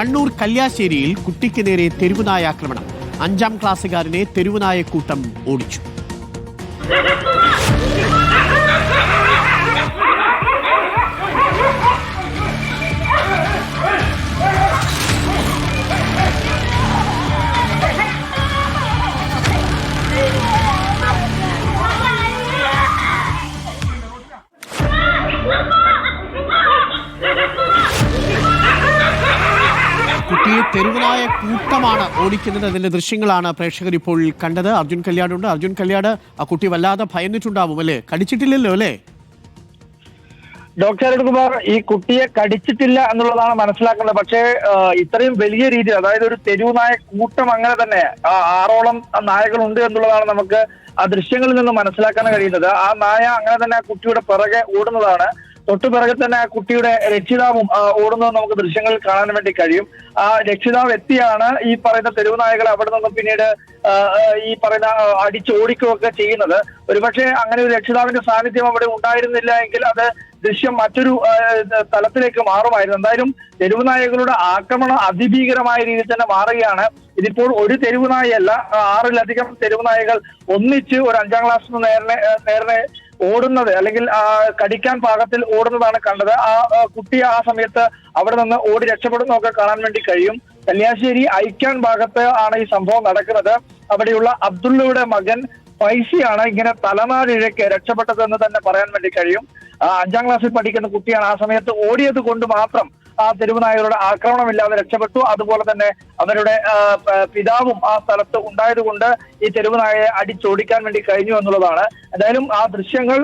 കണ്ണൂർ കല്യാശ്ശേരിയിൽ കുട്ടിക്ക് നേരെ തെരുവുനായ ആക്രമണം. 5ാം ക്ലാസ്സുകാരനെ തെരുവുനായ കൂട്ടം ഓടിച്ചു. കുട്ടിയെ തെരുവുനായ കൂട്ടമാണ് ഓടിക്കുന്നത്. അതിന്റെ ദൃശ്യങ്ങളാണ് പ്രേക്ഷകർ ഇപ്പോൾ കണ്ടത്. അർജുൻ കല്യാടുണ്ട്. അർജുൻ കല്യാട്, ആ കുട്ടി വല്ലാതെ ഭയന്നിട്ടുണ്ടാവും അല്ലേ? കടിച്ചിട്ടില്ലല്ലോ അല്ലേ? ഡോക്ടർ അരുൺകുമാർ, ഈ കുട്ടിയെ കടിച്ചിട്ടില്ല എന്നുള്ളതാണ് മനസ്സിലാക്കുന്നത്. പക്ഷേ ഇത്രയും വലിയ രീതിയിൽ, അതായത് ഒരു തെരുവ് നായ കൂട്ടം അങ്ങനെ തന്നെ 6ഓളം നായകളുണ്ട് എന്നുള്ളതാണ് നമുക്ക് ആ ദൃശ്യങ്ങളിൽ നിന്ന് മനസ്സിലാക്കാൻ കഴിയുന്നത്. ആ നായ അങ്ങനെ തന്നെ ആ കുട്ടിയുടെ പിറകെ ഓടുന്നതാണ്. തൊട്ടുപിറകെ തന്നെ ആ കുട്ടിയുടെ രക്ഷിതാവും ഓടുന്നത് നമുക്ക് ദൃശ്യങ്ങളിൽ കാണാൻ വേണ്ടി കഴിയും. ആ രക്ഷിതാവ് എത്തിയാണ് ഈ പറയുന്ന തെരുവ് നായകളെ അവിടെ നിന്ന് പിന്നീട് ഈ പറയുന്ന അടിച്ചോടിക്കുകയൊക്കെ ചെയ്യുന്നത്. ഒരുപക്ഷെ അങ്ങനെ ഒരു രക്ഷിതാവിന്റെ സാന്നിധ്യം അവിടെ ഉണ്ടായിരുന്നില്ല എങ്കിൽ അത് ദൃശ്യം മറ്റൊരു തലത്തിലേക്ക് മാറുമായിരുന്നു. എന്തായാലും തെരുവ് നായകളുടെ ആക്രമണം അതിഭീകരമായ രീതിയിൽ തന്നെ മാറുകയാണ്. ഇതിപ്പോൾ ഒരു തെരുവ് നായയല്ല, 6ലധികം തെരുവ് നായകൾ ഒന്നിച്ച് ഒരു 5ാം ക്ലാസ്സിന് നേരെ ഓടുന്നത്, അല്ലെങ്കിൽ കടിക്കാൻ പാകത്തിൽ ഓടുന്നതാണ് കണ്ടത്. ആ കുട്ടി ആ സമയത്ത് അവിടെ നിന്ന് ഓടി രക്ഷപ്പെടുന്നതൊക്കെ കാണാൻ വേണ്ടി കഴിയും. കല്യാശ്ശേരി ഐക്യാൻ ഭാഗത്ത് ആണ് ഈ സംഭവം നടക്കുന്നത്. അവിടെയുള്ള അബ്ദുള്ളയുടെ മകൻ ഫൈസിയാണ് ഇങ്ങനെ തലനാരിഴയ്ക്ക് രക്ഷപ്പെട്ടതെന്ന് തന്നെ പറയാൻ വേണ്ടി കഴിയും. 5ാം ക്ലാസ്സിൽ പഠിക്കുന്ന കുട്ടിയാണ്. ആ സമയത്ത് ഓടിയത് കൊണ്ട് മാത്രം ആ തെരുവ് നായകളുടെ ആക്രമണമില്ലാതെ രക്ഷപ്പെട്ടു. അതുപോലെ തന്നെ അവരുടെ പിതാവും ആ സ്ഥലത്ത് ഉണ്ടായതുകൊണ്ട് ഈ തെരുവ് നായയെ അടിച്ചോടിക്കാൻ വേണ്ടി കഴിഞ്ഞു എന്നുള്ളതാണ്. എന്തായാലും ആ ദൃശ്യങ്ങൾ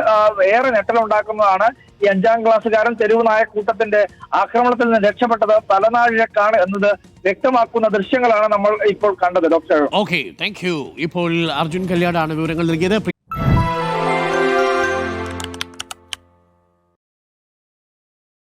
ഏറെ ഞെട്ടലുണ്ടാക്കുന്നതാണ്. ഈ 5ാം ക്ലാസ്സുകാരൻ തെരുവ് നായ കൂട്ടത്തിന്റെ ആക്രമണത്തിൽ നിന്ന് രക്ഷപ്പെട്ടത് തലനാഴിഴക്കാണ് എന്നത് വ്യക്തമാക്കുന്ന ദൃശ്യങ്ങളാണ് നമ്മൾ ഇപ്പോൾ കണ്ടത്. Doctor okay, thank you. ഇപ്പോൾ അർജുൻ കല്യാടാണ് വിവരങ്ങൾ നൽകിയത്.